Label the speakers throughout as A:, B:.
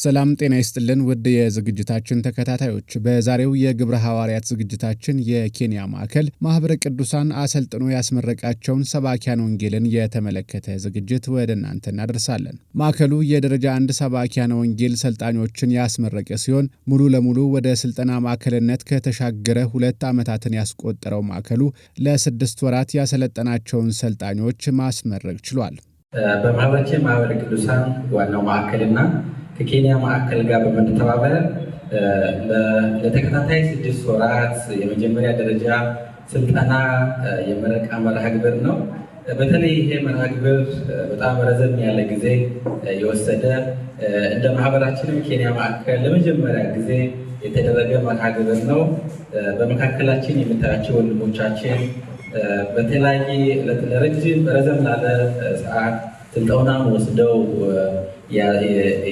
A: ሰላም ጤና ይስጥልን ውድ የዝግጅታችን ተከታታዮች፣ በዛሬው የግብረ ሐዋርያት ዝግጅታችን የኬንያ ማዕከል ማህበረ ቅዱሳን አሰልጥኖ ያስመረቃቸውን ሰባኪያን ወንጌልን የተመለከተ ዝግጅት ወደ እናንተ እናደርሳለን። ማዕከሉ የደረጃ 1 ሰባኪያን ወንጌል ሰልጣኞችን ያስመረቀ ሲሆን ሙሉ ለሙሉ ወደ ስልጠና ማዕከልነት ከተሻገረ 2 ዓመታትን ያስቆጠረው ማዕከሉ ለ6 ወራት ያሰለጠናቸውን ሰልጣኞች ማስመረቅ ችሏል።
B: በማህበራችን ማህበረ ቅዱሳን ዋናው ማዕከልና ከኬንያ ማዕከል ጋር በመተባበር ለተከታታይ 6 ወራት የመጀመሪያ ደረጃ ስልጠና የመረቃ መርሃ ግብር ነው። በተለይ ይሄ መርሃ ግብር በጣም ረዘም ያለ ጊዜ የወሰደ እንደ ማህበራችንም ኬንያ ማዕከል ለመጀመሪያ ጊዜ የተደረገ መርሃ ግብር ነው። በመካከላችን የምታያቸው ወንድሞቻችን በተለያየ ለረጅም ረዘም ላለ ሰዓት ስልጠና ወስደው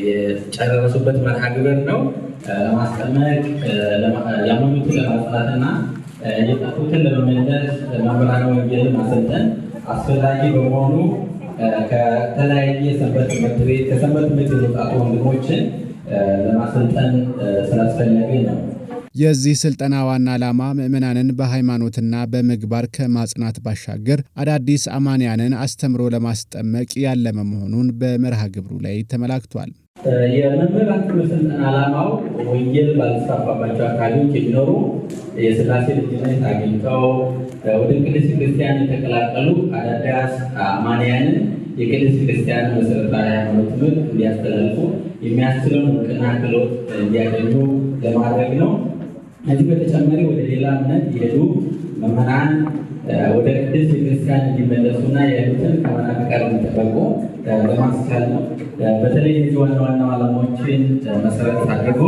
B: የጨረሱበት መርሃ ግብር ነው። ለማስቀመጥ ያመኑትን ለማጽናትና የጠፉትን ለመመለስ መምህራነ ወንጌል ማሰልጠን አስፈላጊ በመሆኑ ከተለያየ ሰንበት ትምህርት ቤት ከሰንበት ትምህርት የወጣቱ ወንድሞችን ለማሰልጠን ስላስፈለገ ነው።
A: የዚህ ስልጠና ዋና ዓላማ ምዕመናንን በሃይማኖትና በምግባር ከማጽናት ባሻገር አዳዲስ አማንያንን አስተምሮ ለማስጠመቅ ያለመ መሆኑን በመርሃ ግብሩ ላይ ተመላክቷል።
B: የመምህራን ስልጠና ዓላማው ወንጌል ባልተስፋፋባቸው አካባቢዎች የሚኖሩ የሥላሴ ልጅነት አግኝተው ወደ ቅድስት ክርስቲያን የተቀላቀሉ አዳዲስ አማንያንን የቅድስት ክርስቲያን መሰረታዊ ሃይማኖት ትምህርት እንዲያስተላልፉ የሚያስችለውን እውቅና ክህሎት እንዲያገኙ ለማድረግ ነው። ከዚህ በተጨማሪ ወደ ሌላ እምነት የሄዱ ምዕመናን ወደ ቅድስት ክርስቲያን እንዲመለሱና ያሉትን ከመናፍቃን እንዲጠበቁ ለማስቻል ነው። በተለይ እነዚህ ዋና ዋና ዓላማዎችን መሰረት አድርጎ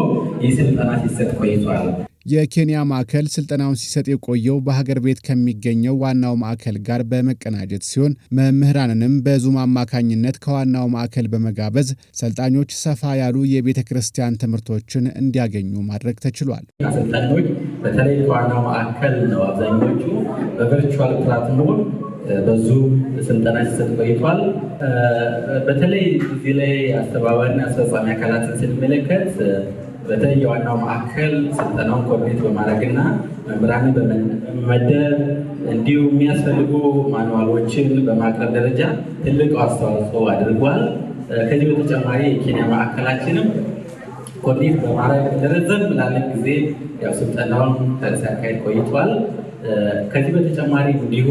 B: ይህ ስልጠና ሲሰጥ ቆይቷል።
A: የኬንያ ማዕከል ስልጠናውን ሲሰጥ የቆየው በሀገር ቤት ከሚገኘው ዋናው ማዕከል ጋር በመቀናጀት ሲሆን መምህራንንም በዙም አማካኝነት ከዋናው ማዕከል በመጋበዝ ሰልጣኞች ሰፋ ያሉ የቤተ ክርስቲያን ትምህርቶችን እንዲያገኙ ማድረግ ተችሏል።
B: ሰልጣኞች በተለይ ከዋናው ማዕከል ነው አብዛኞቹ በቨርቹዋል ፕላትፎርም በዙም ስልጠና ሲሰጥ ቆይቷል። በተለይ እዚህ ላይ አስተባባሪና አስፈጻሚ አካላትን ስንመለከት በተለይ የዋናው ማዕከል ስልጠናውን ኮርዲኔት በማድረግና መምህራንን በመመደብ እንዲሁም የሚያስፈልጉ ማኑዋሎችን በማቅረብ ደረጃ ትልቅ አስተዋጽኦ አድርጓል። ከዚህ በተጨማሪ የኬንያ ማዕከላችንም ኮርዲኔት በማድረግ ለረዘም ላለ ጊዜ ስልጠናውን ሲያካሄድ ቆይቷል። ከዚህ በተጨማሪ እንዲሁ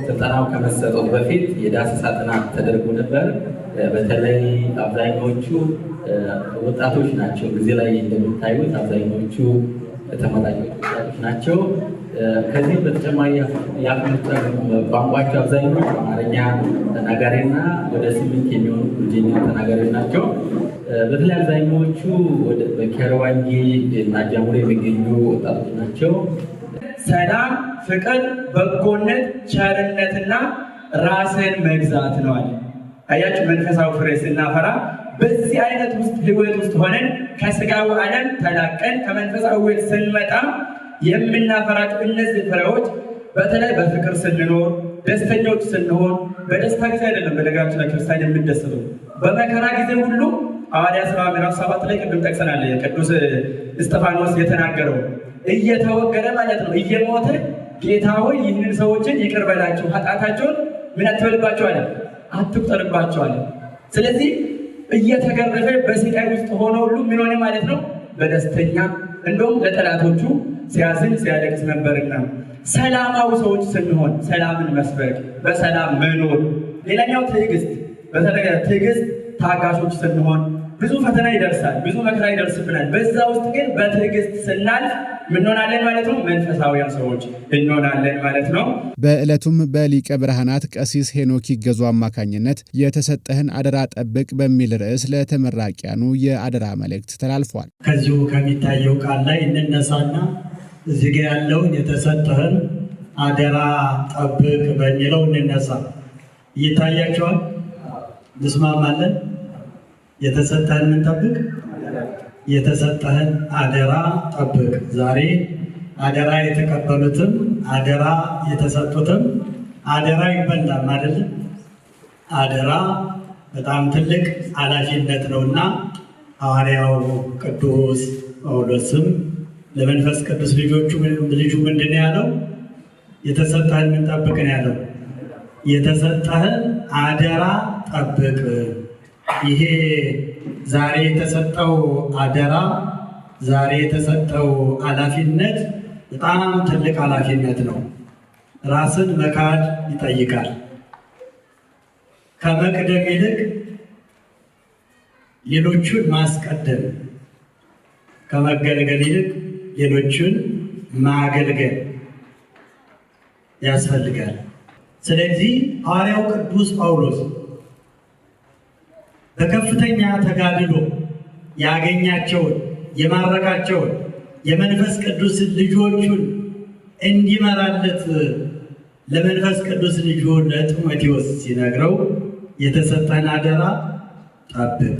B: ስልጠናው ከመሰጠቱ በፊት የዳሰሳ ጥናት ተደርጎ ነበር። በተለይ አብዛኞቹ ወጣቶች ናቸው። ጊዜ ላይ እንደምታዩት አብዛኞቹ ተመራቂዎች ወጣቶች ናቸው። ከዚህ በተጨማሪ ቋንቋቸው አብዛኞቹ አማርኛ ተናጋሪና ወደ 8 የሚሆኑ ጉርጅኛ ተናጋሪዎች ናቸው። በተለይ አብዛኞቹ በኬረዋንጌ እና ጃሙሬ የሚገኙ ወጣቶች ናቸው።
C: ሰላም፣ ፍቅር፣ በጎነት፣ ቸርነትና ራስን መግዛት ነው አለ። አያችሁ፣ መንፈሳዊ ፍሬ ስናፈራ በዚህ አይነት ውስጥ ህይወት ውስጥ ሆነን ከስጋው ዓለም ተላቀን ከመንፈሳዊ ህይወት ስንመጣ የምናፈራቸው እነዚህ ፍሬዎች በተለይ በፍቅር ስንኖር፣ ደስተኞች ስንሆን፣ በደስታ ጊዜ አይደለም በነገራችን ላይ ክርስቲያን የምንደሰተው በመከራ ጊዜ ሁሉ ሐዋርያት ሥራ ምዕራፍ 7 ላይ ቅድም ጠቅሰናል። ቅዱስ እስጢፋኖስ የተናገረው እየተወገረ ማለት ነው እየሞተ ጌታ ሆይ ይህንን ሰዎችን ይቅር በላቸው፣ ኃጢአታቸውን ምን አትበልባቸው አለ፣ አትቁጠርባቸው አለ። ስለዚህ እየተገረፈ በስቃይ ውስጥ ሆኖ ሁሉ ምን ሆነ ማለት ነው በደስተኛ እንደውም ለጠላቶቹ ሲያዝን ሲያለቅስ ነበርና ሰላማዊ ሰዎች ስንሆን ሰላምን መስበክ፣ በሰላም መኖር። ሌላኛው ትዕግስት፣ በተለይ ትዕግስት ታጋሾች ስንሆን ብዙ ፈተና ይደርሳል፣ ብዙ መከራ ይደርስብናል። በዛ ውስጥ ግን በትዕግስት ስናልፍ ምን እንሆናለን ማለት ነው? መንፈሳዊያን ሰዎች እንሆናለን ማለት ነው።
A: በዕለቱም በሊቀ ብርሃናት ቀሲስ ሄኖክ ይገዙ አማካኝነት የተሰጠህን አደራ ጠብቅ በሚል ርዕስ ለተመራቂያኑ የአደራ መልእክት ተላልፏል።
D: ከዚሁ ከሚታየው ቃል ላይ እንነሳና እዚህ ጋ ያለውን የተሰጠህን አደራ ጠብቅ በሚለው እንነሳ። ይታያቸዋል። እንስማማለን። የተሰጠህን ምን ጠብቅ? የተሰጠህን አደራ ጠብቅ። ዛሬ አደራ የተቀበሉትም አደራ የተሰጡትም አደራ ይበላል አይደለም። አደራ በጣም ትልቅ ኃላፊነት ነውና ሐዋርያው ቅዱስ ጳውሎስም ለመንፈስ ቅዱስ ልጁ ምንድን ነው ያለው? የተሰጠህን ምን ጠብቅ ነው ያለው? የተሰጠህን አደራ ጠብቅ። ይሄ ዛሬ የተሰጠው አደራ፣ ዛሬ የተሰጠው ኃላፊነት በጣም ትልቅ ኃላፊነት ነው። ራስን መካድ ይጠይቃል። ከመቅደም ይልቅ ሌሎቹን ማስቀደም፣ ከመገልገል ይልቅ ሌሎቹን ማገልገል ያስፈልጋል። ስለዚህ ሐዋርያው ቅዱስ ጳውሎስ በከፍተኛ ተጋድሎ ያገኛቸውን የማረካቸውን የመንፈስ ቅዱስ ልጆቹን እንዲመራለት ለመንፈስ ቅዱስ ልጁ ለጢሞቴዎስ ሲነግረው የተሰጠን አደራ ጠብቅ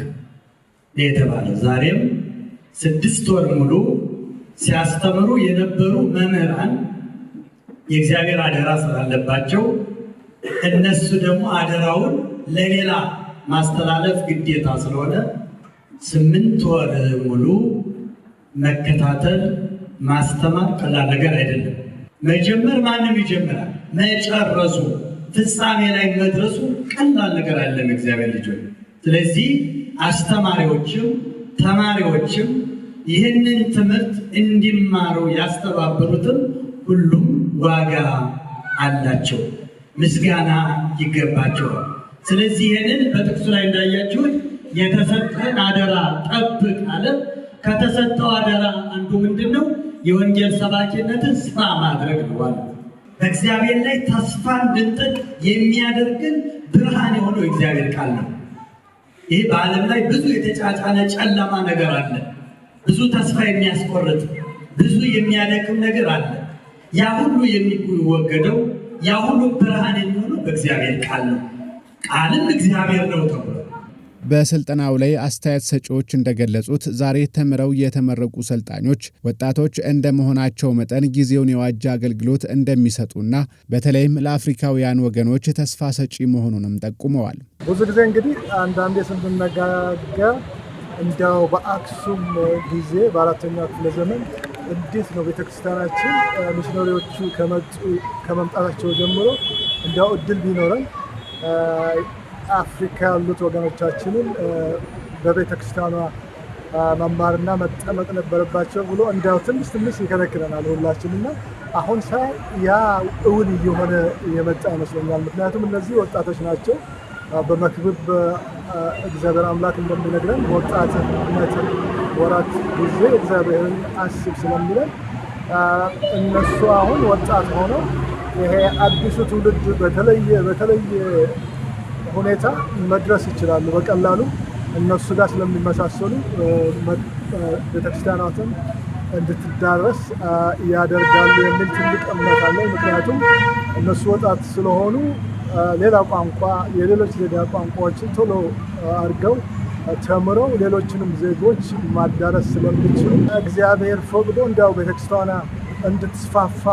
D: የተባለው። ዛሬም 6 ወር ሙሉ ሲያስተምሩ የነበሩ መምህራን የእግዚአብሔር አደራ ስላለባቸው እነሱ ደግሞ አደራውን ለሌላ ማስተላለፍ ግዴታ ስለሆነ 8 ወር ሙሉ መከታተል ማስተማር ቀላል ነገር አይደለም። መጀመር ማንም ይጀምራል፣ መጨረሱ ፍጻሜ ላይ መድረሱ ቀላል ነገር አይደለም እግዚአብሔር ልጆች። ስለዚህ አስተማሪዎችም ተማሪዎችም ይህንን ትምህርት እንዲማሩ ያስተባበሩትም ሁሉም ዋጋ አላቸው፣ ምስጋና ይገባቸዋል። ስለዚህ ይህንን በጥቅሱ ላይ እንዳያችሁት የተሰጠን አደራ ጠብቅ አለ። ከተሰጠው አደራ አንዱ ምንድን ነው? የወንጌል ሰባኪነትን ስራ ማድረግ ነው። በእግዚአብሔር ላይ ተስፋ እንድንጥል የሚያደርግን ብርሃን የሆነው እግዚአብሔር ቃል ነው። ይህ በዓለም ላይ ብዙ የተጫጫነ ጨለማ ነገር አለ። ብዙ ተስፋ የሚያስቆርጥ ብዙ የሚያደክም ነገር አለ። ያ ሁሉ የሚወገደው ያ ሁሉ ብርሃን የሚሆነው በእግዚአብሔር ቃል ነው። ቃልም እግዚአብሔር ነው ተብሎ
A: በስልጠናው ላይ አስተያየት ሰጪዎች እንደገለጹት ዛሬ ተምረው የተመረቁ ሰልጣኞች ወጣቶች እንደመሆናቸው መጠን ጊዜውን የዋጀ አገልግሎት እንደሚሰጡና በተለይም ለአፍሪካውያን ወገኖች ተስፋ ሰጪ መሆኑንም ጠቁመዋል።
E: ብዙ ጊዜ እንግዲህ አንዳንዴ ስንነጋገር እንዲያው በአክሱም ጊዜ በ4ኛው ክፍለ ዘመን እንዴት ነው ቤተክርስቲያናችን ሚሽነሪዎቹ ከመምጣታቸው ጀምሮ እንዲያው እድል ቢኖረን አፍሪካ ያሉት ወገኖቻችንን በቤተክርስቲያኗ መማርና መጠመቅ ነበረባቸው ብሎ እንዲያው ትንሽ ይከለክለናል ሁላችንና አሁን ያ እውን እየሆነ የመጣ ይመስለኛል። ምክንያቱም እነዚህ ወጣቶች ናቸው። በመክብብ እግዚአብሔር አምላክ እንደሚነግረን ወጣትነት ወራት ጊዜ እግዚአብሔርን አስብ ስለሚለን እነሱ አሁን ወጣት ሆነው ይሄ አዲሱ ትውልድ በተለየ ሁኔታ መድረስ ይችላሉ። በቀላሉ እነሱ ጋር ስለሚመሳሰሉ ቤተክርስቲያናትን እንድትዳረስ ያደርጋሉ የሚል ትልቅ እምነት አለ። ምክንያቱም እነሱ ወጣት ስለሆኑ ሌላ ቋንቋ የሌሎች ዜጋ ቋንቋዎችን ቶሎ አድርገው ተምረው ሌሎችንም ዜጎች ማዳረስ ስለሚችሉ እግዚአብሔር ፈቅዶ እንዲያው ቤተክርስቲያኗ እንድትስፋፋ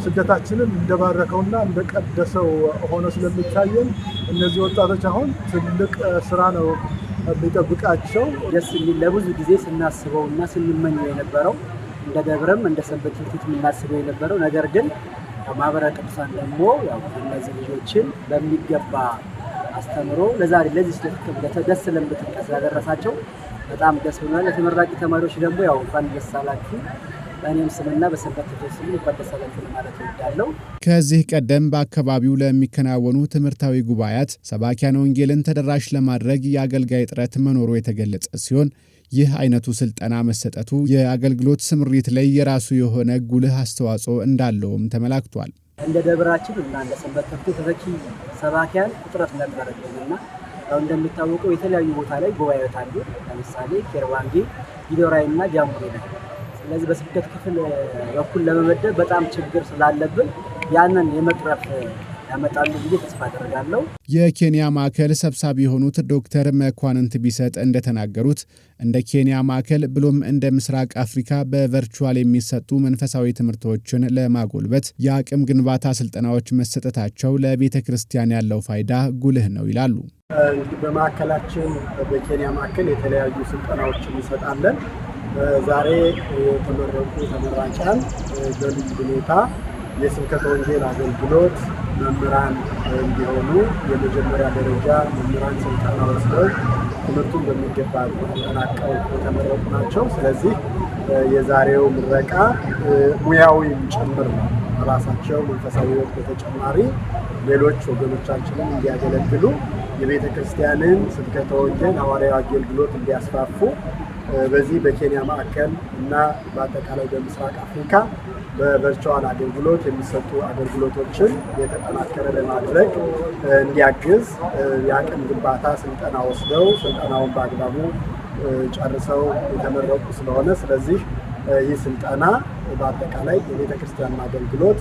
E: ስደታችንን እንደባረከውና እንደቀደሰው ሆኖ ስለሚታየን እነዚህ ወጣቶች አሁን ትልቅ ስራ ነው የሚጠብቃቸው።
F: ደስ የሚል ለብዙ ጊዜ ስናስበውና ስንመኘው የነበረው እንደ ደብረም እንደ ሰንበት ትምህርት ቤት የምናስበው የነበረው ነገር ግን ማህበረ ቅዱሳን ደግሞ ያው እነዚህ ልጆችን በሚገባ አስተምሮ ለዛሬ ለዚህ ደስ ለምትቀ ስላደረሳቸው በጣም ደስ ብሎናል። ለተመራቂ ተማሪዎች ደግሞ ያው እንኳን ደስ አላችሁ በእኔም ስምና በሰንበት ትምህርት ስም እንኳን ደስ አላችሁ ማለት እወዳለሁ።
A: ከዚህ ቀደም በአካባቢው ለሚከናወኑ ትምህርታዊ ጉባኤያት ሰባኪያነ ወንጌልን ተደራሽ ለማድረግ የአገልጋይ እጥረት መኖሩ የተገለጸ ሲሆን ይህ አይነቱ ስልጠና መሰጠቱ የአገልግሎት ስምሪት ላይ የራሱ የሆነ ጉልህ አስተዋጽኦ እንዳለውም ተመላክቷል።
F: እንደ ደብራችን እና እንደ ሰንበት ትምህርት ተተኪ ሰባኪያን እጥረት ነበረብንና ያው እንደሚታወቀው የተለያዩ ቦታ ላይ ጉባኤዎች አሉ። ለምሳሌ ኬርዋንጌ፣ ጊዶራይና ጃምቡሬ ነው። ስለዚህ በስብከት ክፍል በኩል ለመመደብ በጣም ችግር ስላለብን ያንን የመቅረፍ ያመጣሉ ብዬ ተስፋ አደርጋለሁ።
A: የኬንያ ማዕከል ሰብሳቢ የሆኑት ዶክተር መኳንንት ቢሰጥ እንደተናገሩት እንደ ኬንያ ማዕከል ብሎም እንደ ምስራቅ አፍሪካ በቨርቹዋል የሚሰጡ መንፈሳዊ ትምህርቶችን ለማጎልበት የአቅም ግንባታ ስልጠናዎች መሰጠታቸው ለቤተ ክርስቲያን ያለው ፋይዳ ጉልህ ነው ይላሉ።
E: በማዕከላችን በኬንያ ማዕከል የተለያዩ ስልጠናዎችን እንሰጣለን። ዛሬ የተመረቁ ተመራቂያን በልዩ ሁኔታ የስብከተ ወንጌል አገልግሎት መምህራን እንዲሆኑ የመጀመሪያ ደረጃ መምህራን ስልጠና ወስደው ትምህርቱን በሚገባ አጠናቀው የተመረቁ ናቸው። ስለዚህ የዛሬው ምረቃ ሙያዊም ጭምር ነው። ራሳቸው መንፈሳዊ ሕይወት በተጨማሪ ሌሎች ወገኖቻችንን እንዲያገለግሉ የቤተ ክርስቲያንን ስብከተ ወንጌል ሐዋርያዊ አገልግሎት እንዲያስፋፉ በዚህ በኬንያ ማዕከል እና በአጠቃላይ በምስራቅ አፍሪካ በቨርቹዋል አገልግሎት የሚሰጡ አገልግሎቶችን የተጠናከረ ለማድረግ እንዲያግዝ የአቅም ግንባታ ስልጠና ወስደው ስልጠናውን በአግባቡ ጨርሰው የተመረቁ ስለሆነ ስለዚህ ይህ ስልጠና በአጠቃላይ የቤተ ክርስቲያን አገልግሎት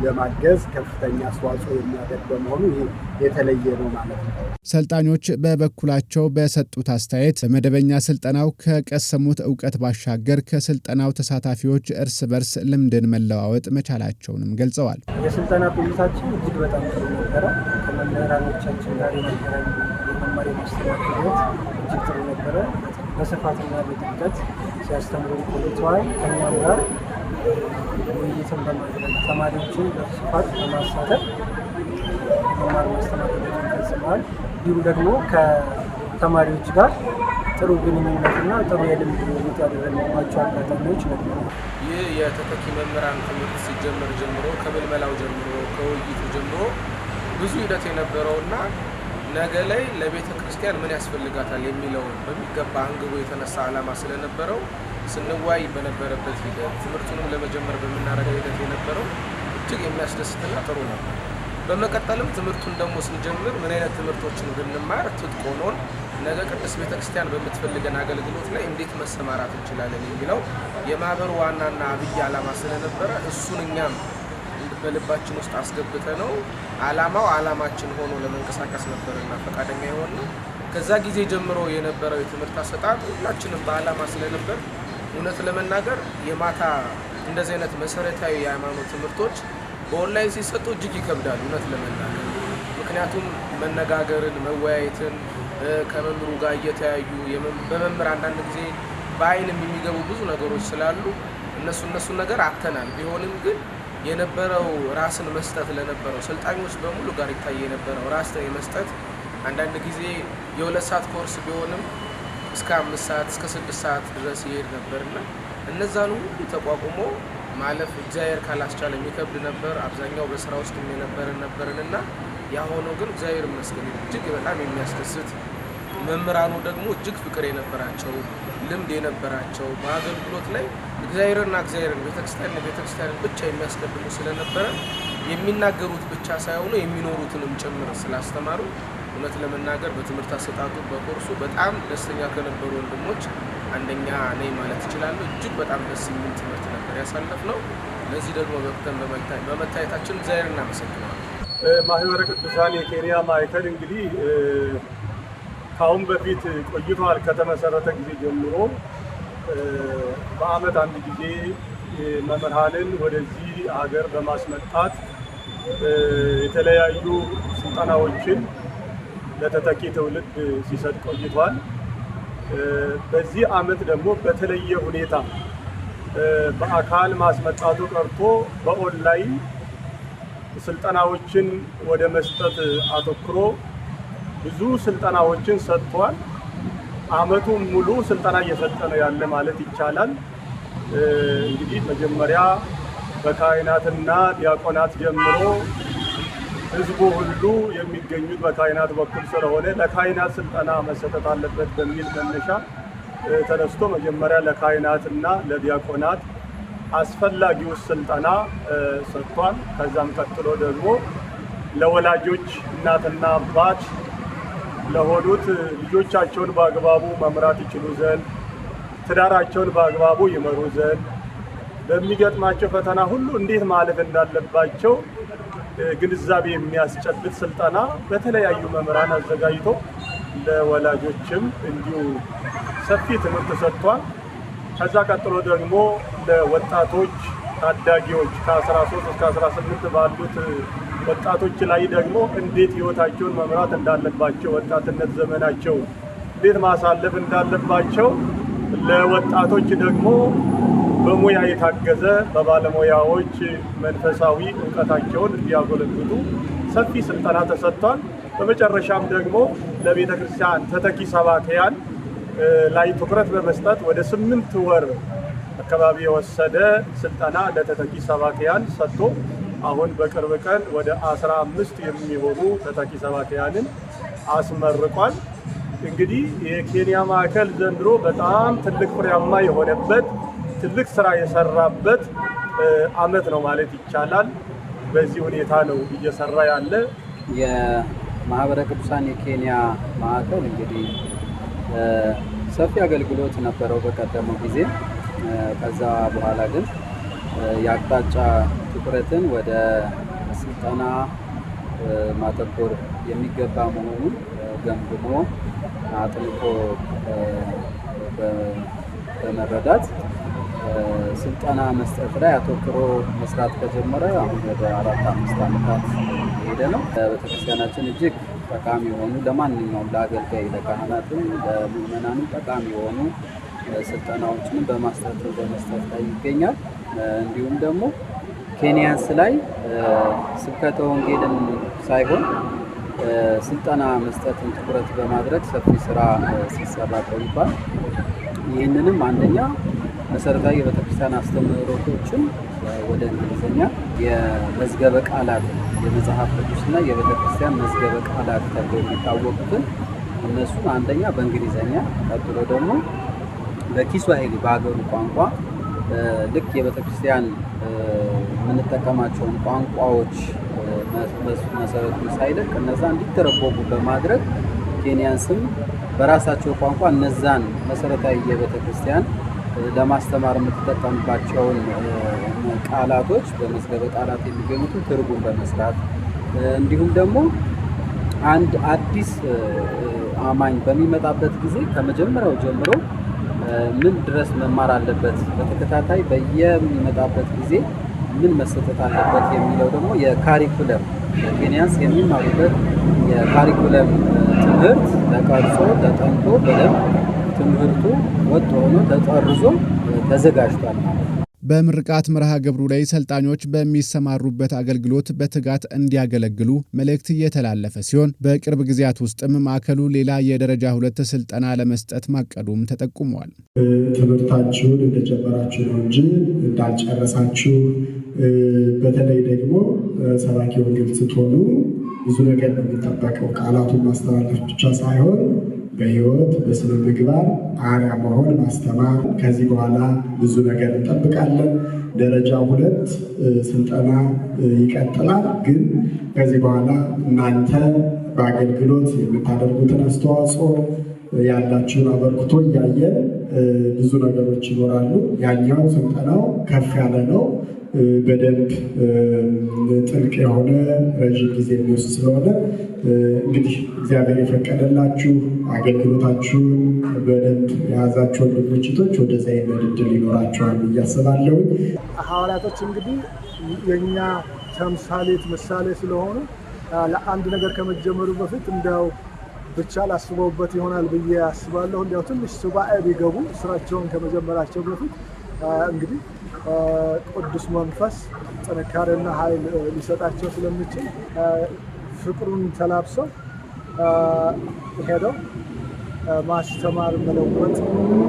E: ለማገዝ ከፍተኛ አስተዋጽኦ የሚያደርግ በመሆኑ ይህ የተለየ ነው ማለት ነው።
A: ሰልጣኞች በበኩላቸው በሰጡት አስተያየት በመደበኛ ስልጠናው ከቀሰሙት እውቀት ባሻገር ከስልጠናው ተሳታፊዎች እርስ በርስ ልምድን መለዋወጥ መቻላቸውንም ገልጸዋል።
F: የስልጠና ቆይታችን እጅግ በጣም ጥሩ ነበረ። ከመምህራኖቻችን ጋር የነበረን የመማር የማስተማር ሂደት እጅግ ጥሩ ነበረ። በስፋትና በጥልቀት ሲያስተምሩ ቆይተዋል። ከኛም ጋር ውይይትን በማድረግ ተማሪዎችን በስፋት በማሳተፍ መማር ማስተማር ሂደቱን ፈጽመዋል። እንዲሁም ደግሞ ከተማሪዎች ጋር ጥሩ ግንኙነትና ጥሩ የልምድ ልውውጥ ያደረግንባቸው አጋጣሚዎች ነበሩ።
G: ይህ የተተኪ መምህራን ትምህርት ሲጀመር ጀምሮ ከምልመላው ጀምሮ ከውይይቱ ጀምሮ ብዙ ሂደት የነበረውና ነገ ላይ ለቤተ ክርስቲያን ምን ያስፈልጋታል የሚለውን በሚገባ አንግቦ የተነሳ ዓላማ ስለነበረው ስንዋይ በነበረበት ሂደት ትምህርቱንም ለመጀመር በምናደርገው ሂደት የነበረው እጅግ የሚያስደስትና ጥሩ ነው። በመቀጠልም ትምህርቱን ደግሞ ስንጀምር ምን አይነት ትምህርቶችን ብንማር ትጥቅ ሆኖን ነገ ቅድስት ቤተ ክርስቲያን በምትፈልገን አገልግሎት ላይ እንዴት መሰማራት እንችላለን የሚለው የማህበሩ ዋናና አብይ ዓላማ ስለነበረ እሱን እኛም በልባችን ውስጥ አስገብተ ነው ዓላማው ዓላማችን ሆኖ ለመንቀሳቀስ ነበርና ፈቃደኛ የሆነው። ከዛ ጊዜ ጀምሮ የነበረው የትምህርት አሰጣጥ ሁላችንም በዓላማ ስለነበር እውነት ለመናገር የማታ እንደዚህ አይነት መሰረታዊ የሃይማኖት ትምህርቶች በኦንላይን ሲሰጡ እጅግ ይከብዳል እውነት ለመናገር። ምክንያቱም መነጋገርን፣ መወያየትን ከመምህሩ ጋር እየተያዩ በመምህር አንዳንድ ጊዜ በአይንም የሚገቡ ብዙ ነገሮች ስላሉ እነሱ ነገር አተናል። ቢሆንም ግን የነበረው ራስን መስጠት ለነበረው ሰልጣኞች በሙሉ ጋር ይታይ የነበረው ራስን የመስጠት አንዳንድ ጊዜ የ2 ሰዓት ኮርስ ቢሆንም እስከ 5 ሰዓት እስከ 6 ሰዓት ድረስ ይሄድ ነበርና እነዛን ሁሉ ተቋቁሞ ማለፍ እግዚአብሔር ካላስቻለ የሚከብድ ነበር። አብዛኛው በስራ ውስጥ ነበርንና ያ ሆኖ ግን እግዚአብሔር ይመስገን እጅግ በጣም የሚያስደስት መምህራኑ ደግሞ እጅግ ፍቅር የነበራቸው ልምድ የነበራቸው በአገልግሎት ላይ እግዚአብሔርን ቤተክርስቲያንን ብቻ የሚያስቀድሙ ስለነበረ የሚናገሩት ብቻ ሳይሆኑ የሚኖሩትንም ጭምር ስላስተማሩ እውነት ለመናገር በትምህርት አሰጣጡ በኮርሱ በጣም ደስተኛ ከነበሩ ወንድሞች አንደኛ ነኝ ማለት ይችላሉ። እጅግ በጣም ደስ የሚል ትምህርት ነበር ያሳለፍነው። ለዚህ ደግሞ በቅተን በመታየታችን እግዚአብሔር እናመሰግናለን።
E: ማህበረ ቅዱሳን የኬንያ ማዕከል እንግዲህ ከአሁን በፊት ቆይቷል። ከተመሰረተ ጊዜ ጀምሮ በዓመት አንድ ጊዜ መምህራንን ወደዚህ ሀገር በማስመጣት የተለያዩ ስልጠናዎችን ለተተኪ ትውልድ ሲሰጥ ቆይቷል። በዚህ ዓመት ደግሞ በተለየ ሁኔታ በአካል ማስመጣቱ ቀርቶ በኦንላይን ስልጠናዎችን ወደ መስጠት አተኩሮ ብዙ ስልጠናዎችን ሰጥቷል። ዓመቱን ሙሉ ስልጠና እየሰጠ ነው ያለ ማለት ይቻላል። እንግዲህ መጀመሪያ በካህናትና ዲያቆናት ጀምሮ ህዝቡ ሁሉ የሚገኙት በካህናት በኩል ስለሆነ ለካህናት ስልጠና መሰጠት አለበት በሚል መነሻ ተነስቶ መጀመሪያ ለካህናትና ለዲያቆናት አስፈላጊው ስልጠና ሰጥቷል። ከዛም ቀጥሎ ደግሞ ለወላጆች እናትና አባት ለሆኑት ልጆቻቸውን በአግባቡ መምራት ይችሉ ዘንድ ትዳራቸውን በአግባቡ ይመሩ ዘንድ በሚገጥማቸው ፈተና ሁሉ እንዴት ማለፍ እንዳለባቸው ግንዛቤ የሚያስጨብጥ ስልጠና በተለያዩ መምህራን አዘጋጅቶ ለወላጆችም እንዲሁ ሰፊ ትምህርት ሰጥቷል። ከዛ ቀጥሎ ደግሞ ለወጣቶች ታዳጊዎች ከ13 እስከ 18 ባሉት ወጣቶች ላይ ደግሞ እንዴት ህይወታቸውን መምራት እንዳለባቸው ወጣትነት ዘመናቸው እንዴት ማሳለፍ እንዳለባቸው ለወጣቶች ደግሞ በሙያ የታገዘ በባለሙያዎች መንፈሳዊ ዕውቀታቸውን እንዲያጎለብቱ ሰፊ ስልጠና ተሰጥቷል። በመጨረሻም ደግሞ ለቤተ ክርስቲያን ተተኪ ሰባክያን ላይ ትኩረት በመስጠት ወደ 8 ወር አካባቢ የወሰደ ስልጠና ለተተኪ ሰባክያን ሰጥቶ አሁን በቅርብ ቀን ወደ 15 የሚሆኑ ተተኪ ሰባክያንን አስመርቋል። እንግዲህ የኬንያ ማዕከል ዘንድሮ በጣም ትልቅ ፍሬያማ የሆነበት ትልቅ ስራ የሰራበት አመት ነው ማለት ይቻላል። በዚህ ሁኔታ ነው እየሰራ ያለ
H: የማህበረ ቅዱሳን የኬንያ ማዕከል እንግዲህ ሰፊ አገልግሎት ነበረው በቀደመው ጊዜ። ከዛ በኋላ ግን የአቅጣጫ ትኩረትን ወደ ስልጠና ማተኮር የሚገባ መሆኑን ገምግሞ አጥንቶ በመረዳት ስልጠና መስጠት ላይ አተኩሮ መስራት ከጀመረ አሁን ወደ 4-5 ዓመታት ሄደ ነው። ቤተክርስቲያናችን እጅግ ጠቃሚ የሆኑ ለማንኛውም ለአገልጋይ ለካህናትም ለምዕመናንም ጠቃሚ የሆኑ ስልጠናዎችን በመስጠት ላይ ይገኛል። እንዲሁም ደግሞ ኬንያንስ ላይ ስብከተ ወንጌልን ሳይሆን ስልጠና መስጠትን ትኩረት በማድረግ ሰፊ ስራ ሲሰራ ቆይቷል። ይህንንም አንደኛ መሰረታዊ የቤተክርስቲያን አስተምህሮቶችን ወደ እንግሊዝኛ የመዝገበ ቃላት የመጽሐፍ ቅዱስና የቤተክርስቲያን መዝገበ ቃላት ተብሎ የሚታወቁትን እነሱን አንደኛ በእንግሊዝኛ ቀጥሎ ደግሞ በኪስዋሂሊ በሀገሩ ቋንቋ ልክ የቤተክርስቲያን የምንጠቀማቸውን ቋንቋዎች መሰረቱን ሳይለቅ እነዛ እንዲተረጎሙ በማድረግ ኬንያንስም በራሳቸው ቋንቋ እነዛን መሰረታዊ የቤተክርስቲያን ለማስተማር የምትጠቀምባቸውን ቃላቶች በመዝገበ ቃላት የሚገኙትን ትርጉም በመስራት እንዲሁም ደግሞ አንድ አዲስ አማኝ በሚመጣበት ጊዜ ከመጀመሪያው ጀምሮ ምን ድረስ መማር አለበት፣ በተከታታይ በየሚመጣበት ጊዜ ምን መሰጠት አለበት የሚለው ደግሞ የካሪኩለም ኬንያንስ የሚማሩበት የካሪኩለም ትምህርት ተቀርጾ ተጠንቶ በደንብ ትምህርቱ ወጥ ሆኖ ተጠርዞ ተዘጋጅቷል ማለት ነው።
A: በምርቃት መርሃ ግብሩ ላይ ሰልጣኞች በሚሰማሩበት አገልግሎት በትጋት እንዲያገለግሉ መልእክት እየተላለፈ ሲሆን በቅርብ ጊዜያት ውስጥም ማዕከሉ ሌላ የደረጃ 2 ስልጠና ለመስጠት ማቀዱም ተጠቁሟል።
I: ትምህርታችሁን እንደጀመራችሁ ነው እንጂ እንዳልጨረሳችሁ፣ በተለይ ደግሞ ሰባኪ ወንጌል ስትሆኑ ብዙ ነገር ነው የሚጠበቀው። ቃላቱን ማስተላለፍ ብቻ ሳይሆን በህይወት በስነ ምግባር አርአያ መሆን ማስተማር። ከዚህ በኋላ ብዙ ነገር እንጠብቃለን። ደረጃ 2 ስልጠና ይቀጥላል። ግን ከዚህ በኋላ እናንተ በአገልግሎት የምታደርጉትን አስተዋጽኦ ያላችሁን አበርክቶ እያየን ብዙ ነገሮች ይኖራሉ። ያኛው ስልጠናው ከፍ ያለ ነው። በደንብ ጥልቅ የሆነ ረዥም ጊዜ የሚወስድ ስለሆነ እንግዲህ እግዚአብሔር የፈቀደላችሁ አገልግሎታችሁን በደንብ የያዛችሁ ወንድሞችቶች ወደዛ የመሄድ ዕድል ይኖራቸዋል ብዬ አስባለሁ።
J: ሐዋርያቶች እንግዲህ የእኛ ተምሳሌት ምሳሌ ስለሆኑ ለአንድ ነገር ከመጀመሩ በፊት እንዲያው ብቻ ላስበውበት ይሆናል ብዬ አስባለሁ። እንዲያው ትንሽ ሱባኤ ቢገቡ ስራቸውን ከመጀመራቸው በፊት እንግዲህ ቅዱስ መንፈስ ጥንካሬና ኃይል ሊሰጣቸው ስለሚችል ፍቅሩን ተላብሰው ሄደው ማስተማር መለወጥ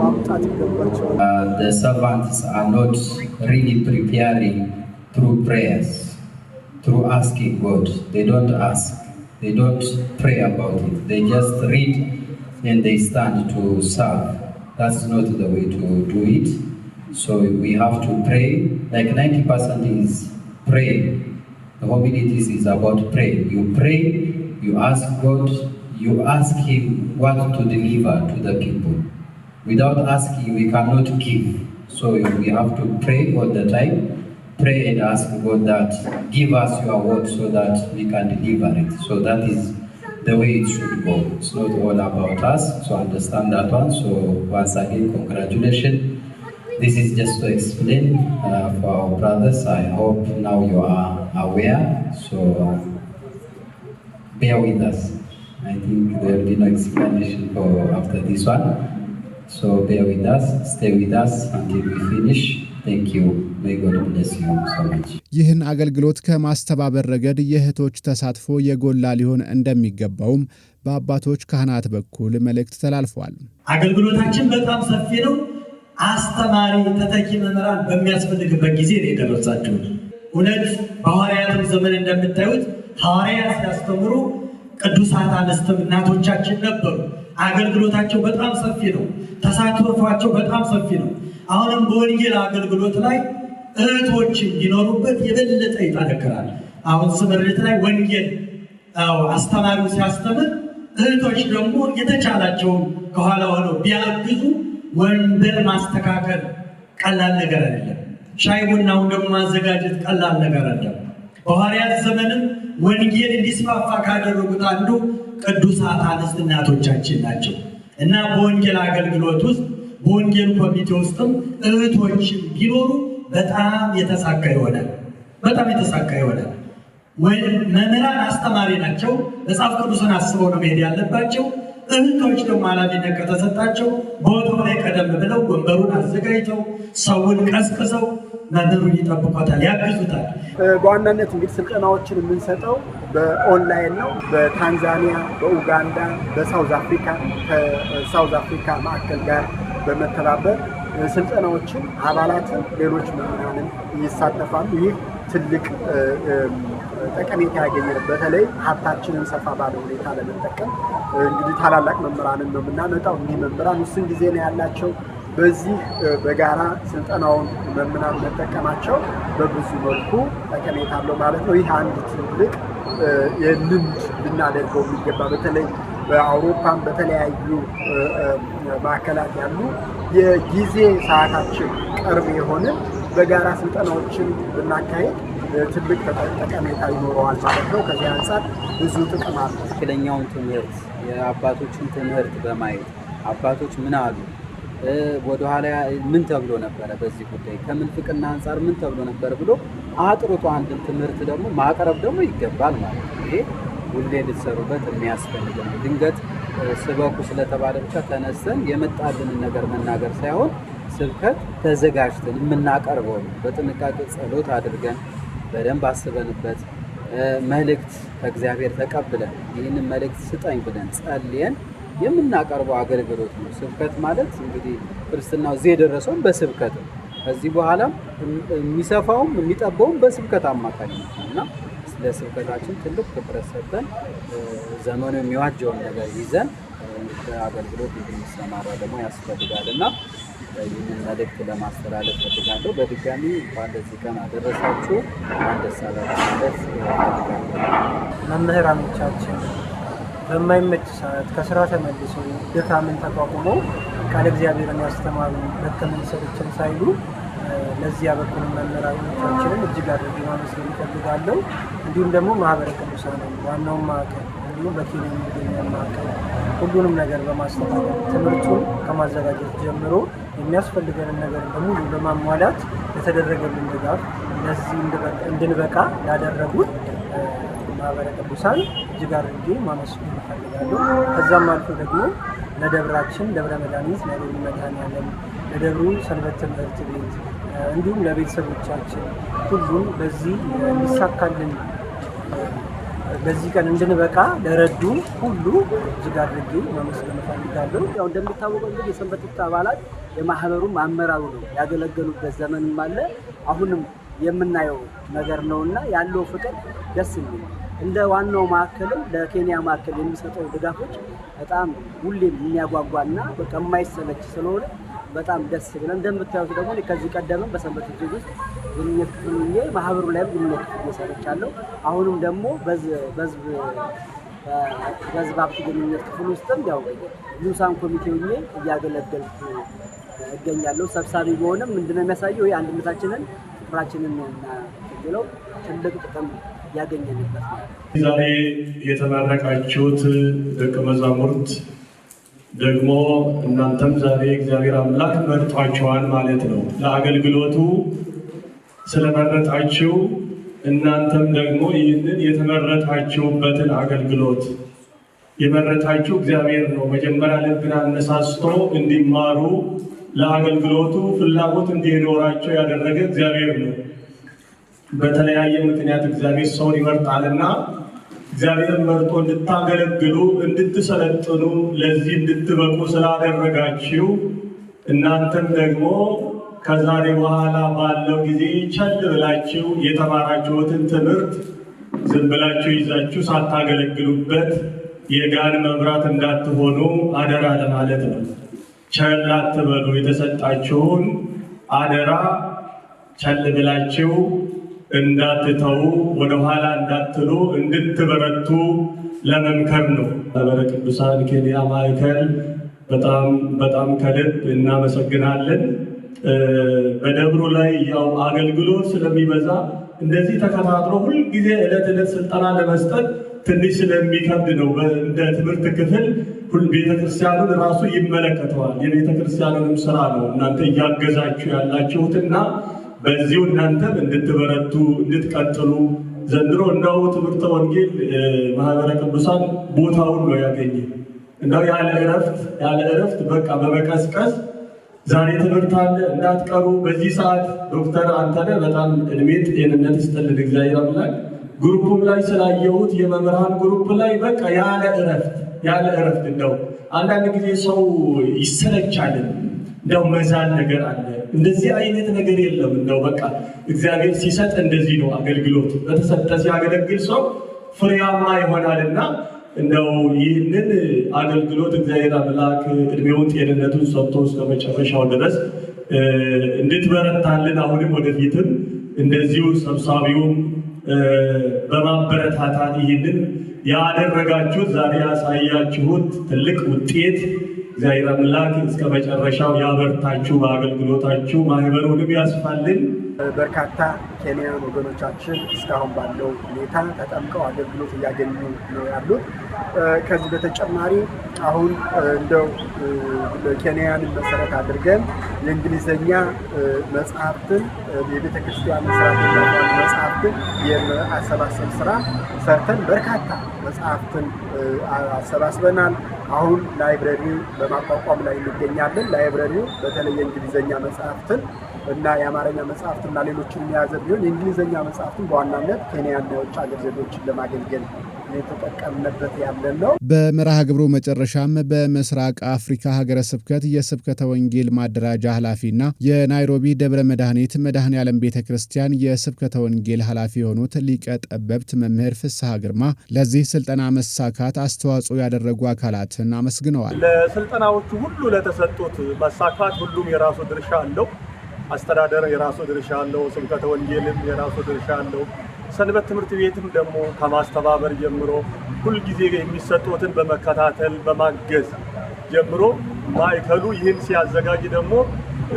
J: ማምጣት ይገባቸዋል።
B: The servants are not really preparing through prayers, through asking God. They don't ask. They don't pray about it. They just read and they stand to serve. That's not the way to do it. So we have to pray. Like 90% is pray. The homilies is about pray. You pray, you ask God, you ask Him what to deliver to the people. Without asking, we cannot give. So we have to pray all the time.
H: pray and ask God that give us your word so that we can deliver it. So that is the way it should go. It's not all about us, so understand that one. So once again, congratulations. This is just to explain for our brothers. I hope now you are aware, so bear with us. I think there will be no explanation for after this one. So bear with us, stay with us until we finish. Thank you. May God bless you so much.
A: ይህን አገልግሎት ከማስተባበር ረገድ የእህቶች ተሳትፎ የጎላ ሊሆን እንደሚገባውም በአባቶች ካህናት በኩል መልእክት ተላልፏል።
D: አገልግሎታችን በጣም ሰፊ ነው። አስተማሪ ተተኪ መምህራን በሚያስፈልግበት ጊዜ ነው የደረሳችሁት። እውነት በሐዋርያትም ዘመን እንደምታዩት ሐዋርያት ሲያስተምሩ ቅዱሳት አንስትም እናቶቻችን ነበሩ። አገልግሎታቸው በጣም ሰፊ ነው። ተሳትፏቸው በጣም ሰፊ ነው። አሁንም በወንጌል አገልግሎት ላይ እህቶች እንዲኖሩበት የበለጠ ይጠነክራል። አሁን ስምርት ላይ ወንጌል አስተማሪው ሲያስተምር እህቶች ደግሞ የተቻላቸውን ከኋላ ሆነው ቢያግዙ ወንበር ማስተካከል ቀላል ነገር አይደለም። ሻይ ቡናውን ደግሞ ማዘጋጀት ቀላል ነገር አይደለም። በሐዋርያት ዘመንም ወንጌል እንዲስፋፋ ካደረጉት አንዱ ቅዱሳት አንስት እናቶቻችን ናቸው እና በወንጌል አገልግሎት ውስጥ በወንጌል ኮሚቴ ውስጥም እህቶች ቢኖሩ በጣም የተሳካ ይሆናል። በጣም የተሳካ ይሆናል። መምህራን አስተማሪ ናቸው። መጽሐፍ ቅዱስን አስበው ነው መሄድ ያለባቸው። እህቶች ደግሞ ኃላፊነት ከተሰጣቸው ቦታው ላይ ቀደም ብለው ወንበሩን አዘጋጅተው ሰውን ቀስቅሰው መምህሩን ይጠብቋታል፣ ያግዙታል።
F: በዋናነት እንግዲህ ስልጠናዎችን የምንሰጠው በኦንላይን ነው። በታንዛኒያ፣ በኡጋንዳ፣ በሳውዝ አፍሪካ ከሳውዝ አፍሪካ ማዕከል ጋር በመተባበር ስልጠናዎችን አባላትን ሌሎች መምህራንን ይሳተፋሉ። ይህ ትልቅ ጠቀሜታ ያገኛል። በተለይ ሀብታችንን ሰፋ ባለ ሁኔታ ለመጠቀም እንግዲህ ታላላቅ መምህራንን ነው የምናመጣው። እኒህ መምህራን ውስን ጊዜ ነው ያላቸው። በዚህ በጋራ ስልጠናውን መምህራን መጠቀማቸው በብዙ መልኩ ጠቀሜታ አለው ማለት ነው። ይህ አንድ ትልቅ የልምድ ልናደርገው የሚገባ በተለይ በአውሮፓም በተለያዩ ማዕከላት ያሉ የጊዜ ሰዓታችን ቅርብ የሆነ በጋራ ስልጠናዎችን ብናካሄድ ትልቅ ጠቀሜታ ይኖረዋል ማለት ነው። ከዚህ አንጻር ብዙ ጥቅም አለ።
H: ትክክለኛውን ትምህርት የአባቶችን ትምህርት በማየት አባቶች ምን አሉ፣ ወደኋላ ምን ተብሎ ነበረ፣ በዚህ ጉዳይ ከምንፍቅና አንጻር ምን ተብሎ ነበር ብሎ አጥርቶ አንድን ትምህርት ደግሞ ማቅረብ ደግሞ ይገባል ማለት ነው። ይሄ ሁሌ ልትሰሩበት የሚያስፈልግ ነው። ድንገት ስበኩ ስለተባለ ብቻ ተነስተን የመጣልንን ነገር መናገር ሳይሆን ስብከት ተዘጋጅተን የምናቀርበው ነው። በጥንቃቄ ጸሎት አድርገን በደንብ አስበንበት መልእክት ከእግዚአብሔር ተቀብለን ይህንን መልእክት ስጠኝ ብለን ጸልየን የምናቀርበው አገልግሎት ነው። ስብከት ማለት እንግዲህ ክርስትናው እዚህ የደረሰውን በስብከት ነው። ከዚህ በኋላ የሚሰፋውም የሚጠባውም በስብከት አማካኝነት ነው እና ለስብከታችን ትልቅ ትኩረት ሰጥተን ዘመኑ የሚዋጀውን ነገር ይዘን በአገልግሎት እንድንሰማራ ደግሞ ያስፈልጋል እና ይህንን መልእክት ለማስተላለፍ ፈልጋለሁ። በድጋሚ እንኳን ለዚህ ቀን አደረሳችሁ። እንኳን ደስ አላችሁ ማለት ፈልጋለሁ።
F: መምህራኖቻችን በማይመች ሰዓት ከስራ ተመልሰው ድካምን ተቋቁመው ቃለ እግዚአብሔርን ያስተማሩ ደከመን ሰለቸን ሳይሉ ለዚህ ያበቁን መምህራኖቻችንን እጅግ አድርጌ ማመስገን እፈልጋለሁ። እንዲሁም ደግሞ ማህበረ ቅዱሳን ዋናውን ማዕከል እንዲሁም በኬንያ የሚገኘውን ማዕከል ሁሉንም ነገር በማስተባበር ትምህርቱን ከማዘጋጀት ጀምሮ የሚያስፈልገንን ነገር በሙሉ በማሟላት የተደረገልን ድጋፍ ለዚህ እንድንበቃ ያደረጉት ማህበረ ቅዱሳን እጅግ አድርጌ ማመስገን እፈልጋለሁ። ከዛም አልፎ ደግሞ ለደብራችን ደብረ መድኃኒት ለደብረ መድኃኔዓለም ለደብሩ ሰንበት ትምህርት ቤት እንዲሁም ለቤተሰቦቻችን ሁሉም በዚህ እንዲሳካልን በዚህ ቀን እንድንበቃ ለረዱ ሁሉ እጅግ አድርጌ ማመስገን እፈልጋለሁ። ያው እንደሚታወቀው እንግዲህ የሰንበት ትምህርት አባላት የማህበሩም አመራሩ ነው ያገለገሉበት ዘመንም አለ አሁንም የምናየው ነገር ነውና ያለው ፍቅር ደስ የሚል እንደ ዋናው ማዕከልም ለኬንያ ማዕከል የሚሰጠው ድጋፎች በጣም ሁሌም የሚያጓጓና በቃ የማይሰለች ስለሆነ በጣም ደስ ይላል። እንደምታዩት ደግሞ ከዚህ ቀደምም በሰንበት ትምህርት ውስጥ ግንኙነት ክፍል ማህበሩ ላይም ግንኙነት ክፍል ሰርቻለሁ። አሁንም ደግሞ በህዝብ ሀብት ግንኙነት ክፍል ውስጥም ያው ንዑሳን ኮሚቴ ሆኜ እያገለገልኩ እገኛለሁ። ሰብሳቢ በሆነም ምንድነው የሚያሳየው አንድነታችንን ክብራችንን እናገለው ትልቅ ጥቅም ያገኘንበት ነው።
E: ዛሬ የተመረቃችሁት ደቀ መዛሙርት ደግሞ እናንተም ዛሬ እግዚአብሔር አምላክ መርጧችኋል ማለት ነው። ለአገልግሎቱ ስለመረጣችሁ እናንተም ደግሞ ይህንን የተመረጣችሁበትን አገልግሎት የመረጣችሁ እግዚአብሔር ነው። መጀመሪያ ልብን አነሳስቶ እንዲማሩ ለአገልግሎቱ ፍላጎት እንዲኖራቸው ያደረገ እግዚአብሔር ነው። በተለያየ ምክንያት እግዚአብሔር ሰውን ይመርጣልና እግዚአብሔር መርጦ እንድታገለግሉ እንድትሰለጥኑ ለዚህ እንድትበቁ ስላደረጋችሁ እናንተም ደግሞ ከዛሬ በኋላ ባለው ጊዜ ቸል ብላችሁ የተማራችሁትን ትምህርት ዝም ብላችሁ ይዛችሁ ሳታገለግሉበት የጋን መብራት እንዳትሆኑ አደራ ለማለት ነው። ቸል አትበሉ። የተሰጣችሁን አደራ ቸል ብላችሁ እንዳትተው ወደኋላ እንዳትሉ እንድትበረቱ ለመምከር ነው። ማህበረ ቅዱሳን ኬንያ ማዕከል በጣም ከልብ እናመሰግናለን። በደብሩ ላይ ያው አገልግሎት ስለሚበዛ እንደዚህ ተከታትሎ ሁልጊዜ ዕለት ስልጠና ለመስጠት ትንሽ ስለሚከብድ ነው። እንደ ትምህርት ክፍል ቤተክርስቲያኑን ራሱ ይመለከተዋል። የቤተክርስቲያኑንም ስራ ነው እናንተ እያገዛችሁ ያላችሁትና በዚሁ እናንተም እንድትበረቱ እንድትቀጥሉ ዘንድሮ እንዳው ትምህርተ ወንጌል ማህበረ ቅዱሳን ቦታውን ነው ያገኘ። እንዳው ያለ እረፍት በቃ በመቀስቀስ ዛሬ ትምህርት አለ እንዳትቀሩ። በዚህ ሰዓት ዶክተር አንተነህ በጣም እድሜ ጤንነት ይስጥልን እግዚአብሔር አምላክ። ግሩፕም ላይ ስላየሁት የመምህራን ግሩፕ ላይ በቃ ያለ እረፍት እንደው አንዳንድ ጊዜ ሰው ይሰለቻል። እንደው መዛን ነገር አለ። እንደዚህ አይነት ነገር የለም። እንደው በቃ እግዚአብሔር ሲሰጥ እንደዚህ ነው። አገልግሎት በተሰጠ ሲያገለግል ሰው ፍሬያማ ይሆናልና እንደው ይህንን አገልግሎት እግዚአብሔር አምላክ እድሜውን ጤንነቱን ሰጥቶ እስከ መጨረሻው ድረስ እንድትበረታልን አሁንም ወደፊትም እንደዚሁ ሰብሳቢውም በማበረታታት ይህንን ያደረጋችሁት ዛሬ ያሳያችሁት ትልቅ ውጤት እግዚአብሔር አምላክ እስከ መጨረሻው ያበርታችሁ፣ በአገልግሎታችሁ ማህበሩንም ያስፋልን።
I: በርካታ ኬንያን ወገኖቻችን እስካሁን ባለው ሁኔታ ተጠምቀው አገልግሎት እያገኙ ነው ያሉት። ከዚህ በተጨማሪ አሁን እንደው ኬንያንን መሰረት አድርገን የእንግሊዝኛ መጽሐፍትን የቤተ ክርስቲያን መጽሐፍትን የማሰባሰብ ስራ ሰርተን በርካታ መጽሐፍትን አሰባስበናል። አሁን ላይብረሪ በማቋቋም ላይ እንገኛለን። ላይብረሪው በተለይ የእንግሊዝኛ መጽሐፍትን እና የአማርኛ መጽሐፍትና ሌሎችን የያዘ ቢሆን የእንግሊዝኛ መጽሐፍትን በዋናነት ኬንያና የውጭ ሀገር ዜጎችን ለማገልገል የተጠቀምንበት ያለን ነው።
A: በመርሃ ግብሩ መጨረሻም በምስራቅ አፍሪካ ሀገረ ስብከት የስብከተ ወንጌል ማደራጃ ኃላፊና የናይሮቢ ደብረ መድኃኒት መድኃኔዓለም ቤተ ክርስቲያን የስብከተ ወንጌል ኃላፊ የሆኑት ሊቀ ጠበብት መምህር ፍስሐ ግርማ ለዚህ ስልጠና መሳካት አስተዋጽኦ ያደረጉ አካላትን አመስግነዋል።
E: ለስልጠናዎቹ ሁሉ ለተሰጡት መሳካት ሁሉም የራሱ ድርሻ አለው። አስተዳደር የራሱ ድርሻ አለው። ስብከተ ወንጌልም የራሱ ድርሻ አለው። ሰንበት ትምህርት ቤትም ደግሞ ከማስተባበር ጀምሮ ሁልጊዜ የሚሰጡትን በመከታተል በማገዝ ጀምሮ ማዕከሉ ይህን ሲያዘጋጅ ደግሞ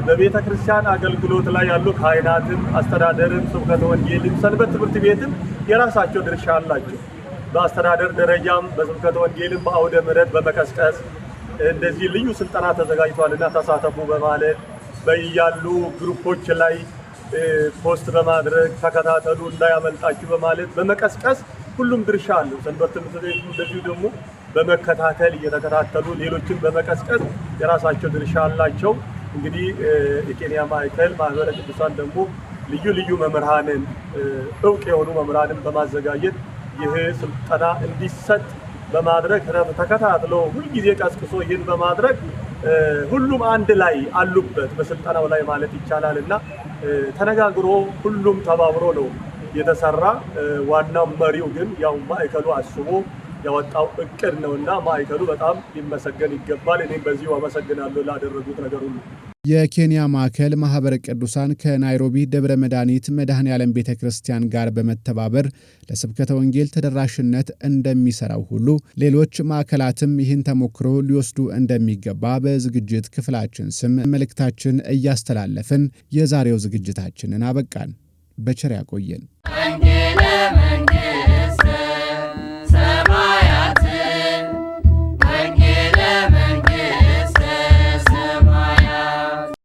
E: በቤተ ክርስቲያን አገልግሎት ላይ ያሉ ካህናትም፣ አስተዳደርም፣ ስብከተ ወንጌልም፣ ሰንበት ትምህርት ቤትም የራሳቸው ድርሻ አላቸው። በአስተዳደር ደረጃም በስብከተ ወንጌልም በአውደ ምሕረት በመቀስቀስ እንደዚህ ልዩ ስልጠና ተዘጋጅቷልና ተሳተፉ በማለት በያሉ ግሩፖች ላይ ፖስት በማድረግ ተከታተሉ እንዳያመልጣችሁ በማለት በመቀስቀስ ሁሉም ድርሻ አለው። ሰንበት ትምህርት ቤቱ እንደዚሁ ደግሞ በመከታተል እየተከታተሉ ሌሎችን በመቀስቀስ የራሳቸው ድርሻ አላቸው። እንግዲህ የኬንያ ማዕከል ማህበረ ቅዱሳን ደግሞ ልዩ መምህራንን እውቅ የሆኑ መምህራንን በማዘጋጀት ይህ ስልጠና እንዲሰጥ በማድረግ ተከታትሎ ሁልጊዜ ቀስቅሶ ይህን በማድረግ ሁሉም አንድ ላይ አሉበት በስልጠናው ላይ ማለት ይቻላል እና ተነጋግሮ ሁሉም ተባብሮ ነው የተሰራ። ዋናው መሪው ግን ያው ማዕከሉ አስቦ ያወጣው እቅድ ነውና ማዕከሉ በጣም ሊመሰገን ይገባል። እኔም በዚሁ አመሰግናለሁ ላደረጉት ነገር ሁሉ።
A: የኬንያ ማዕከል ማህበረ ቅዱሳን ከናይሮቢ ደብረ መድኃኒት መድኃኔ ዓለም ቤተ ክርስቲያን ጋር በመተባበር ለስብከተ ወንጌል ተደራሽነት እንደሚሰራው ሁሉ ሌሎች ማዕከላትም ይህን ተሞክሮ ሊወስዱ እንደሚገባ በዝግጅት ክፍላችን ስም መልእክታችን እያስተላለፍን የዛሬው ዝግጅታችንን አበቃን። በቸር ያቆየን።